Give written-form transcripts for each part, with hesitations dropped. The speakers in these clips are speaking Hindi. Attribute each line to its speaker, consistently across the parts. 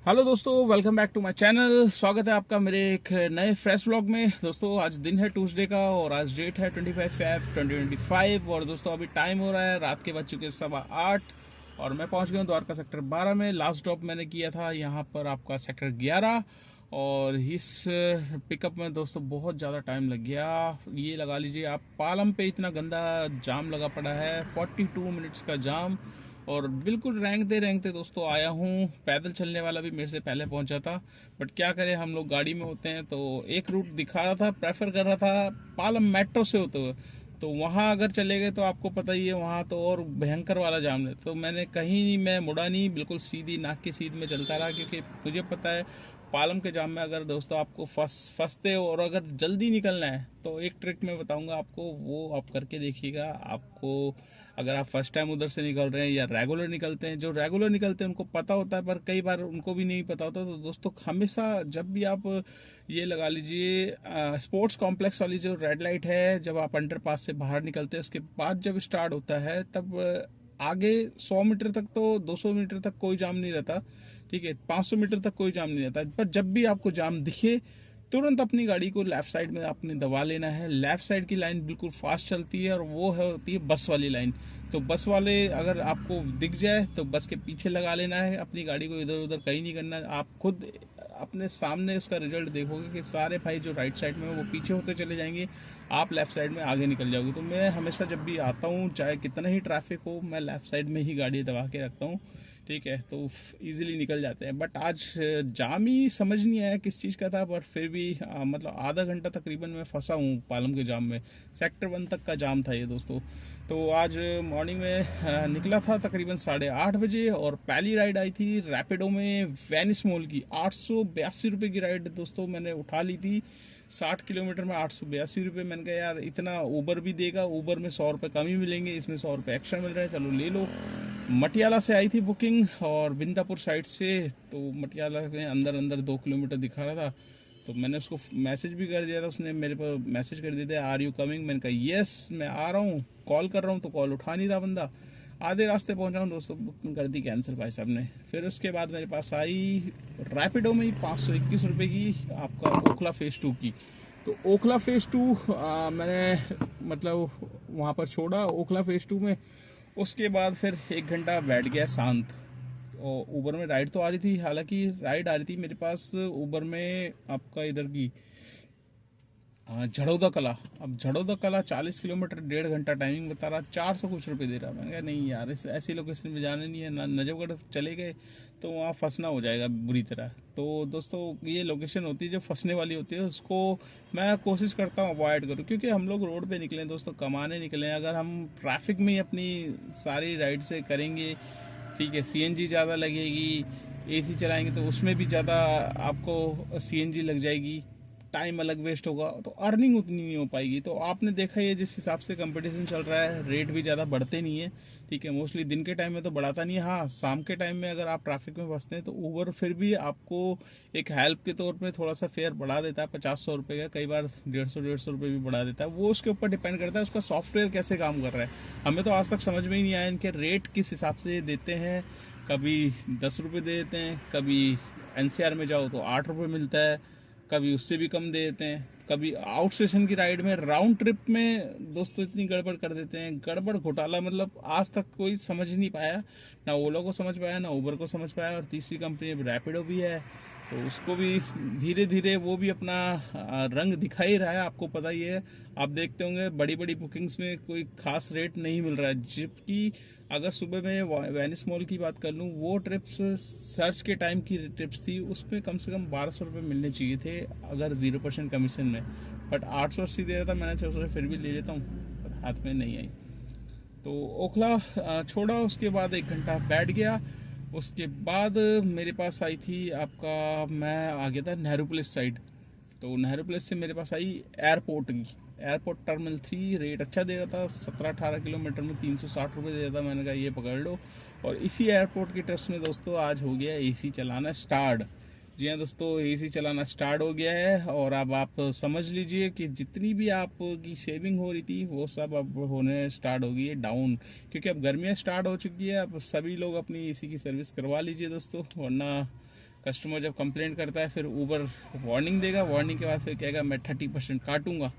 Speaker 1: हेलो दोस्तों, welcome back to my channel. स्वागत है आपका मेरे एक नए फ्रेश व्लॉग में। दोस्तों आज दिन है ट्यूसडे का और आज डेट है 25/5/2025 और दोस्तों अभी टाइम हो रहा है, रात के बज चुके 8:15 और मैं पहुंच गया हूं द्वारका सेक्टर 12 में। लास्ट ड्रॉप मैंने किया था यहाँ पर आपका सेक्टर 11 और इस पिकअप में दोस्तों बहुत ज़्यादा टाइम लग गया। ये लगा लीजिए आप, पालम पे इतना गंदा जाम लगा पड़ा है, 42 मिनट्स का जाम। और बिल्कुल रेंगते दोस्तों आया हूँ। पैदल चलने वाला भी मेरे से पहले पहुंचा था, बट क्या करें, हम लोग गाड़ी में होते हैं तो एक रूट दिखा रहा था, प्रेफर कर रहा था पालम मेट्रो से होते हुए। तो वहां अगर चले गए तो आपको पता ही है, वहां तो और भयंकर वाला जाम है। तो मैंने कहीं नहीं, मैं मुड़ा नहीं, बिल्कुल सीधी नाक की सीध में चलता रहा, क्योंकि मुझे पता है पालम के जाम में अगर दोस्तों आपको फंसते हो और अगर जल्दी निकलना है तो एक ट्रिक मैं बताऊंगा आपको, वो आप करके देखिएगा। आपको अगर आप फर्स्ट टाइम उधर से निकल रहे हैं या रेगुलर निकलते हैं, जो रेगुलर निकलते हैं उनको पता होता है, पर कई बार उनको भी नहीं पता होता। तो दोस्तों हमेशा जब भी आप ये लगा लीजिए स्पोर्ट्स कॉम्प्लेक्स वाली जो रेड लाइट है, जब आप अंडरपास से बाहर निकलते हैं उसके बाद जब स्टार्ट होता है, तब आगे 100 मीटर तक तो 200 मीटर तक कोई जाम नहीं रहता, ठीक है, 500 मीटर तक कोई जाम नहीं रहता। पर जब भी आपको जाम दिखे तुरंत अपनी गाड़ी को लेफ्ट साइड में आपने दबा लेना है। लेफ्ट साइड की लाइन बिल्कुल फास्ट चलती है और वो होती है बस वाली लाइन। तो बस वाले अगर आपको दिख जाए तो बस के पीछे लगा लेना है, अपनी गाड़ी को इधर उधर कहीं नहीं करना है। आप खुद अपने सामने उसका रिजल्ट देखोगे कि सारे भाई जो राइट साइड में वो पीछे होते चले जाएंगे, आप लेफ्ट साइड में आगे निकल जाओगे। तो मैं हमेशा जब भी आता हूँ, चाहे कितना ही ट्रैफिक हो, मैं लेफ्ट साइड में ही गाड़ी दबा के रखता हूँ, ठीक है, तो इजीली निकल जाते हैं। बट आज जाम ही समझ नहीं आया किस चीज़ का था, पर फिर भी मतलब आधा घंटा तकरीबन मैं फंसा हूँ पालम के जाम में। सेक्टर 1 तक का जाम था ये दोस्तों। तो आज मॉर्निंग में निकला था तकरीबन 8:30 बजे और पहली राइड आई थी रैपिडो में वेनिस मॉल की। 882 रुपये की राइड दोस्तों मैंने उठा ली थी। 60 किलोमीटर में 882 रुपये। मैंने कहा यार इतना ऊबर भी देगा, ऊबर में 100 रुपये कम ही मिलेंगे, इसमें 100 रुपये एक्स्ट्रा मिल रहे हैं, चलो ले लो। मटियाला से आई थी बुकिंग और बिंदापुर साइड से। तो मटियाला में अंदर अंदर 2 किलोमीटर दिखा रहा था, तो मैंने उसको मैसेज भी कर दिया था, उसने मेरे पर मैसेज कर दिया था, आर यू कमिंग। मैंने कहा यस मैं आ रहा हूँ। कॉल कर रहा हूँ तो कॉल उठा नहीं रहा बंदा। आधे रास्ते पहुंचा हूँ दोस्तों, बुकिंग कर दी कैंसिल भाई साहब ने। फिर उसके बाद मेरे पास आई रैपिडो में ही 521 रुपये की आपका ओखला फेज 2 की। तो ओखला फेज 2 मैंने मतलब वहाँ पर छोड़ा ओखला फेज 2 में। उसके बाद फिर 1 घंटा बैठ गया शांत। और ऊबर में राइड तो आ रही थी, हालांकि राइड आ रही थी मेरे पास ऊबर में आपका इधर की झड़ौदा कला। अब झड़ौदा कला 40 किलोमीटर 1.5 घंटा टाइमिंग बता रहा, 400 कुछ रुपए दे रहा। मैंने कहा नहीं यार, इस ऐसी लोकेशन में जाने नहीं है ना, नजफगढ़ चले गए तो वहाँ फंसना हो जाएगा बुरी तरह। तो दोस्तों ये लोकेशन होती है जो फंसने वाली होती है, उसको मैं कोशिश करता हूँ अवॉइड करूँ, क्योंकि हम लोग रोड पे निकले दोस्तों, कमाने निकले। अगर हम ट्रैफिक में ही अपनी सारी राइड से करेंगे, ठीक है, सीएनजी ज़्यादा लगेगी, एसी चलाएंगे तो उसमें भी ज़्यादा आपको सीएनजी लग जाएगी, टाइम अलग वेस्ट होगा, तो अर्निंग उतनी नहीं हो पाएगी। तो आपने देखा ही है जिस हिसाब से कंपटीशन चल रहा है, रेट भी ज़्यादा बढ़ते नहीं है, ठीक है, मोस्टली दिन के टाइम में तो बढ़ाता नहीं है। हाँ, शाम के टाइम में अगर आप ट्रैफिक में फंसते हैं तो ऊबर फिर भी आपको एक हेल्प के तौर पे थोड़ा सा फेयर बढ़ा देता है, 50-100 रुपये का, कई बार 150-150 रुपये भी बढ़ा देता है। वो उसके ऊपर डिपेंड करता है उसका सॉफ्टवेयर कैसे काम कर रहा है। हमें तो आज तक समझ में ही नहीं आया इनके रेट किस हिसाब से देते हैं। कभी 10 रुपये दे देते हैं, कभी एनसीआर में जाओ तो 8 रुपये मिलता है, कभी उससे भी कम दे देते हैं, कभी आउट स्टेशन की राइड में राउंड ट्रिप में दोस्तों इतनी गड़बड़ कर देते हैं। गड़बड़ घोटाला मतलब आज तक कोई समझ नहीं पाया, ना ओला को समझ पाया ना उबर को समझ पाया। और तीसरी कंपनी रैपिडो भी है, तो उसको भी धीरे धीरे वो भी अपना रंग दिखा ही रहा है, आपको पता ही है। आप देखते होंगे बड़ी बड़ी बुकिंग्स में कोई खास रेट नहीं मिल रहा है, जबकि अगर सुबह में वेनिस मॉल की बात कर लूँ, वो ट्रिप्स सर्च के टाइम की ट्रिप्स थी, उसमें कम से कम 1200 रुपये मिलने चाहिए थे अगर 0% कमीशन में, बट 880 दे रहा था। मैंने सोचा फिर भी ले लेता हूँ, पर हाथ में नहीं आई। तो ओखला छोड़ा, उसके बाद 1 घंटा बैठ गया। उसके बाद मेरे पास आई थी आपका, मैं आ गया था नेहरू प्लेस साइड। तो नेहरू प्लेस से मेरे पास आई एयरपोर्ट की। एयरपोर्ट टर्मिनल 3 रेट अच्छा दे रहा था, 17-18 किलोमीटर में 360 रुपये दे रहा था। मैंने कहा ये पकड़ लो। और इसी एयरपोर्ट की ट्रस्ट में दोस्तों आज हो गया एसी चलाना स्टार्ट। जी हाँ दोस्तों, एसी चलाना स्टार्ट हो गया है और अब आप समझ लीजिए कि जितनी भी आपकी सेविंग हो रही थी वो सब अब होने स्टार्ट हो गई है डाउन, क्योंकि अब गर्मियाँ स्टार्ट हो चुकी है। अब सभी लोग अपनी एसी की सर्विस करवा लीजिए दोस्तों, वरना कस्टमर जब कंप्लेंट करता है फिर ऊबर वार्निंग देगा, वार्निंग के बाद फिर कहेगा मैं 30% काटूंगा,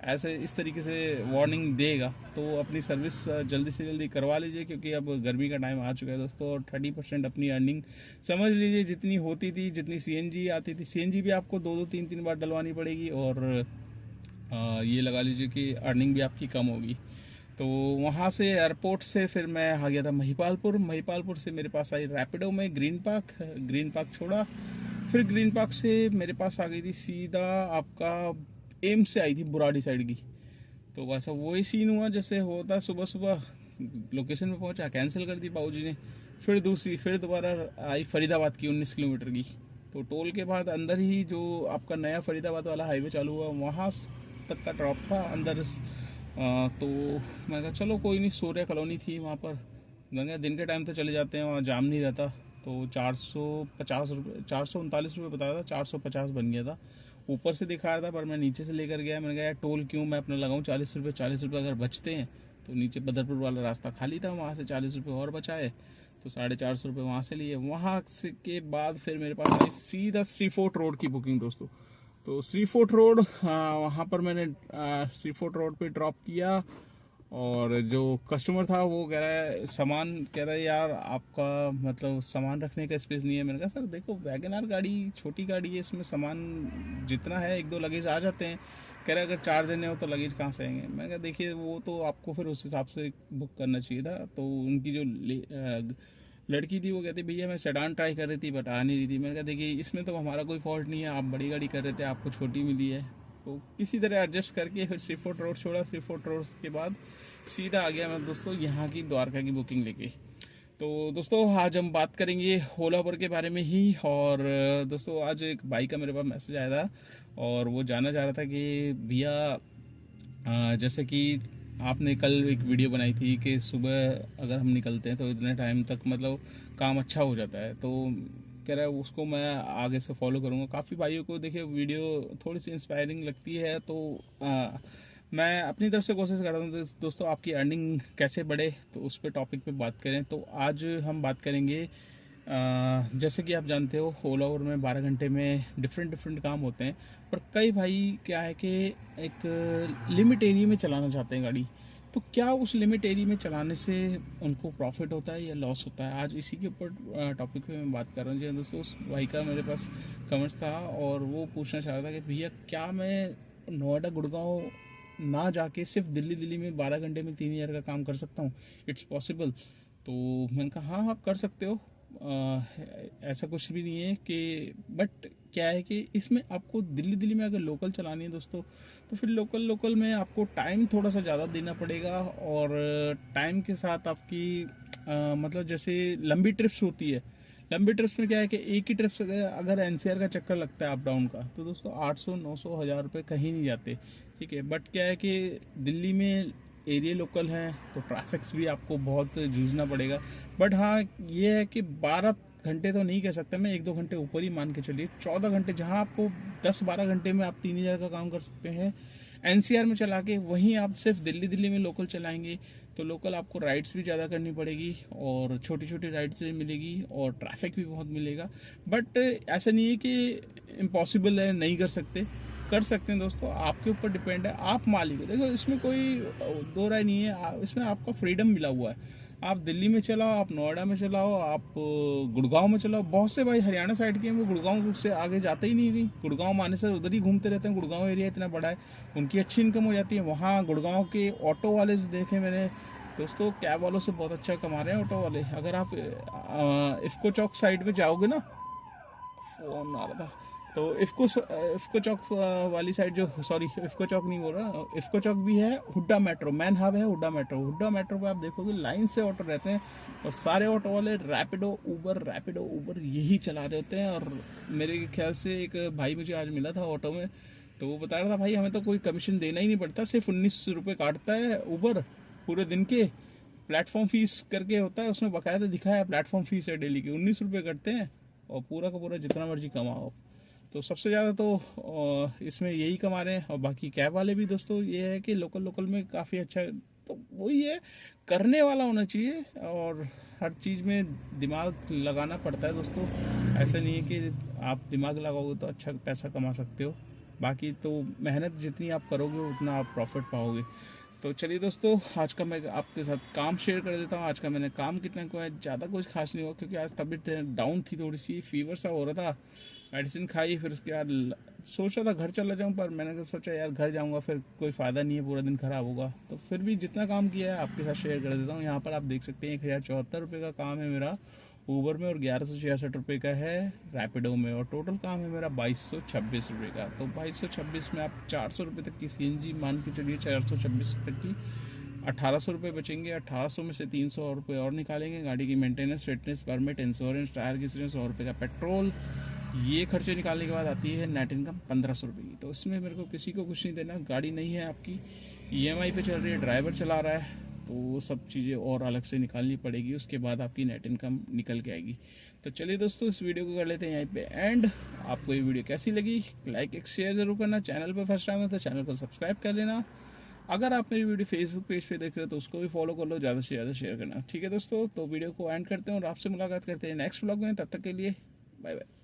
Speaker 1: ऐसे इस तरीके से वार्निंग देगा। तो अपनी सर्विस जल्दी से जल्दी करवा लीजिए, क्योंकि अब गर्मी का टाइम आ चुका है दोस्तों, और 30% अपनी अर्निंग समझ लीजिए जितनी होती थी, जितनी सीएनजी आती थी, सीएनजी भी आपको 2-2 3-3 बार डलवानी पड़ेगी, और ये लगा लीजिए कि अर्निंग भी आपकी कम होगी। तो वहाँ से एयरपोर्ट से फिर मैं आ गया था महिपालपुर। महिपालपुर से मेरे पास आई रैपिडो में ग्रीन पार्क छोड़ा। फिर ग्रीन पार्क से मेरे पास आ गई थी सीधा आपका एम से आई थी बुराड़ी साइड की। तो वैसा वही सीन हुआ जैसे होता, सुबह सुबह लोकेशन पे पहुंचा, कैंसिल कर दी बाबूजी ने। फिर दोबारा आई फरीदाबाद की 19 किलोमीटर की। तो टोल के बाद अंदर ही जो आपका नया फरीदाबाद वाला हाईवे चालू हुआ, वहाँ तक का ड्रॉप था अंदर। तो मैं कहा चलो कोई नहीं, सूर्य कॉलोनी थी वहाँ पर, गंगा दिन के टाइम तो चले जाते हैं, वहाँ जाम नहीं रहता। तो 450 रुपये, 439 रुपये बताया था, 450 बन गया था। ऊपर से दिखा रहा था पर मैं नीचे से लेकर गया। मैंने कहा यार टोल क्यों मैं अपना लगाऊं, 40 रुपये अगर बचते हैं तो नीचे बदरपुर वाला रास्ता खाली था, वहाँ से 40 रुपये और बचाए, तो 450 रुपये वहाँ से लिए। वहाँ से के बाद फिर मेरे पास आई सीधा श्री फोर्ट रोड की बुकिंग दोस्तों। तो श्री फोर्ट रोड, वहाँ पर मैंने श्री फोर्ट रोड पे ड्रॉप किया, और जो कस्टमर था वो कह रहा है सामान, कह रहा है यार आपका मतलब सामान रखने का स्पेस नहीं है। मैंने कहा सर देखो वैगन आर गाड़ी छोटी गाड़ी है, इसमें सामान जितना है 1-2 लगेज आ जाते हैं। कह रहे अगर 4 जने हो तो लगेज कहाँ से आएंगे। मैंने कहा देखिए वो तो आपको फिर उस हिसाब से बुक करना चाहिए था। तो उनकी जो लड़की थी वो कहती भैया मैं सेडान ट्राई कर रही थी बट आ नहीं रही थी। मैंने कहा देखिए इसमें तो हमारा कोई फॉल्ट नहीं है, आप बड़ी गाड़ी कर रहे थे, आपको छोटी मिली है। तो किसी तरह एडजस्ट करके फिर श्री फोर्ट रोड छोड़ा। श्री फोर्ट रोड के बाद सीधा आ गया मैं दोस्तों यहाँ की द्वारका की बुकिंग लेके। तो दोस्तों आज हम बात करेंगे ओला उबर के बारे में ही। और दोस्तों आज एक भाई का मेरे पास मैसेज आया था, और वो जानना चाह रहा था कि भैया जैसे कि आपने कल एक वीडियो बनाई थी कि सुबह अगर हम निकलते हैं तो इतने टाइम तक मतलब काम अच्छा हो जाता है। तो कह रहा है उसको मैं आगे से फॉलो करूँगा। काफ़ी भाइयों को देखिए वीडियो थोड़ी सी इंस्पायरिंग लगती है, तो मैं अपनी तरफ से कोशिश कर रहा हूँ दोस्तों आपकी अर्निंग कैसे बढ़े, तो उस पर टॉपिक पे बात करें। तो आज हम बात करेंगे जैसे कि आप जानते हो ओला उबर में 12 घंटे में डिफरेंट काम होते हैं, पर कई भाई क्या है कि एक लिमिट एरिया में चलाना चाहते हैं गाड़ी। तो क्या उस लिमिट एरिया में चलाने से उनको प्रॉफिट होता है या लॉस होता है, आज इसी के ऊपर टॉपिक पे मैं बात कर रहा हूँ। जी दोस्तों उस भाई का मेरे पास कमेंट्स था, और वो पूछना चाह रहा था कि भैया क्या मैं नोएडा गुड़गांव ना जाके सिर्फ दिल्ली में 12 घंटे में 3000 का काम कर सकता हूँ, इट्स पॉसिबल। तो मैंने कहा हाँ आप कर सकते हो, ऐसा कुछ भी नहीं है कि, बट क्या है कि इसमें आपको दिल्ली में अगर लोकल चलानी है दोस्तों, तो फिर लोकल में आपको टाइम थोड़ा सा ज़्यादा देना पड़ेगा। और टाइम के साथ आपकी मतलब जैसे लंबी ट्रिप्स होती है, लंबी ट्रिप्स में क्या है कि एक ही ट्रिप से अगर एनसीआर का चक्कर लगता है अप डाउन का, तो दोस्तों 800-900 1000 रुपये कहीं नहीं जाते, ठीक है। बट क्या है कि दिल्ली में एरिया लोकल हैं तो ट्रैफिक्स भी आपको बहुत जूझना पड़ेगा। बट हाँ ये है कि 12 घंटे तो नहीं कह सकते मैं, 1-2 घंटे ऊपर ही मान के चलिए, 14 घंटे जहाँ आपको 10-12 घंटे में आप 3000 का काम कर सकते हैं एनसीआर में चला के, वहीं आप सिर्फ दिल्ली में लोकल चलाएंगे तो लोकल आपको राइड्स भी ज़्यादा करनी पड़ेगी, और छोटी राइड्स भी मिलेगी, और ट्रैफिक भी बहुत मिलेगा। बट ऐसा नहीं है कि इम्पॉसिबल है, नहीं कर सकते हैं दोस्तों, आपके ऊपर डिपेंड है, आप मालिक हो। देखो इसमें कोई दो राय नहीं है, इसमें आपका फ्रीडम मिला हुआ है। आप दिल्ली में चलाओ, आप नोएडा में चलाओ, आप गुड़गांव में चलाओ। बहुत से भाई हरियाणा साइड के हैं, वो गुड़गांव से आगे जाते ही नहीं, कहीं गुड़गांव में आने से उधर ही घूमते रहते हैं। गुड़गांव एरिया इतना बड़ा है, उनकी अच्छी इनकम हो जाती है। वहाँ गुड़गांव के ऑटो वाले देखे मैंने दोस्तों, कैब वालों से बहुत अच्छा कमा रहे हैं ऑटो वाले। अगर आप इफ्को चौक साइड पे जाओगे ना, फोन आ रहा था, तो इफ्को चौक वाली साइड जो, सॉरी इफ्को चौक नहीं बोल रहा, इफ्को चौक भी है, हुड्डा मेट्रो मैन हब है, हुड्डा मेट्रो पे आप देखोगे लाइन से ऑटो रहते हैं, और सारे ऑटो वाले रैपिडो उबर यही चला रहे होते हैं। और मेरे ख्याल से एक भाई मुझे आज मिला था ऑटो में, तो वो बता रहा था भाई हमें तो कोई कमीशन देना ही नहीं पड़ता, सिर्फ 19 रुपये काटता है उबर पूरे दिन के, प्लेटफॉर्म फीस करके होता है, उसमें बकायदा दिखा है प्लेटफॉर्म फीस है डेली की, 19 रुपये कटते हैं, और पूरा का पूरा जितना मर्जी कमाओ। तो सबसे ज़्यादा तो इसमें यही कमा रहे हैं। और बाकी कैब वाले भी दोस्तों ये है कि लोकल में काफ़ी अच्छा, तो वही है, करने वाला होना चाहिए। और हर चीज़ में दिमाग लगाना पड़ता है दोस्तों। ऐसा नहीं है कि आप दिमाग लगाओगे तो अच्छा पैसा कमा सकते हो, बाकी तो मेहनत जितनी आप करोगे उतना आप प्रॉफिट पाओगे। तो चलिए दोस्तों, आज का मैं आपके साथ काम शेयर कर देता हूँ। आज का मैंने काम कितना किया है, ज़्यादा कुछ खास नहीं हुआ क्योंकि आज तबीयत डाउन थी, थोड़ी सी फीवर सा हो रहा था। मेडिसिन खाई, फिर उसके बाद सोचा था घर चला जाऊँ, पर मैंने सोचा यार घर जाऊँगा फिर कोई फ़ायदा नहीं है, पूरा दिन खराब होगा। तो फिर भी जितना काम किया है आपके साथ शेयर कर देता हूँ। यहाँ पर आप देख सकते हैं 1074 रुपये का काम है मेरा ऊबर में, और 1166 रुपये का है रैपिडो में, और टोटल काम है मेरा 2226 रुपये का। तो 2226 में आप 400 रुपये तक की सीएनजी मान के चलिए, 426 तक की 1800 रुपये बचेंगे। 1800 में से 300 रुपये और निकालेंगे, गाड़ी की maintenance, fitness, permit, insurance, tyre की इंश्योरेंस, 100 रुपये का पेट्रोल, ये खर्चे निकालने के बाद आती है नेट इनकम 1500 रुपये की। तो इसमें मेरे को किसी को कुछ नहीं देना, गाड़ी नहीं है आपकी, ईएमआई पे चल रही है, ड्राइवर चला रहा है, तो वो सब चीज़ें और अलग से निकालनी पड़ेगी, उसके बाद आपकी नेट इनकम निकल के आएगी। तो चलिए दोस्तों, इस वीडियो को कर लेते हैं यहीं पे एंड। आपको ये वीडियो कैसी लगी, लाइक एक शेयर जरूर करना, चैनल पर फर्स्ट टाइम है तो चैनल को सब्सक्राइब कर लेना। अगर आप मेरी वीडियो फेसबुक पेज पे देख रहे हो तो उसको भी फॉलो कर लो, ज़्यादा से ज़्यादा शेयर करना। ठीक है दोस्तों, तो वीडियो को एंड करते हैं और आपसे मुलाकात करते हैं नेक्स्ट ब्लॉग में। तब तक के लिए बाय बाय।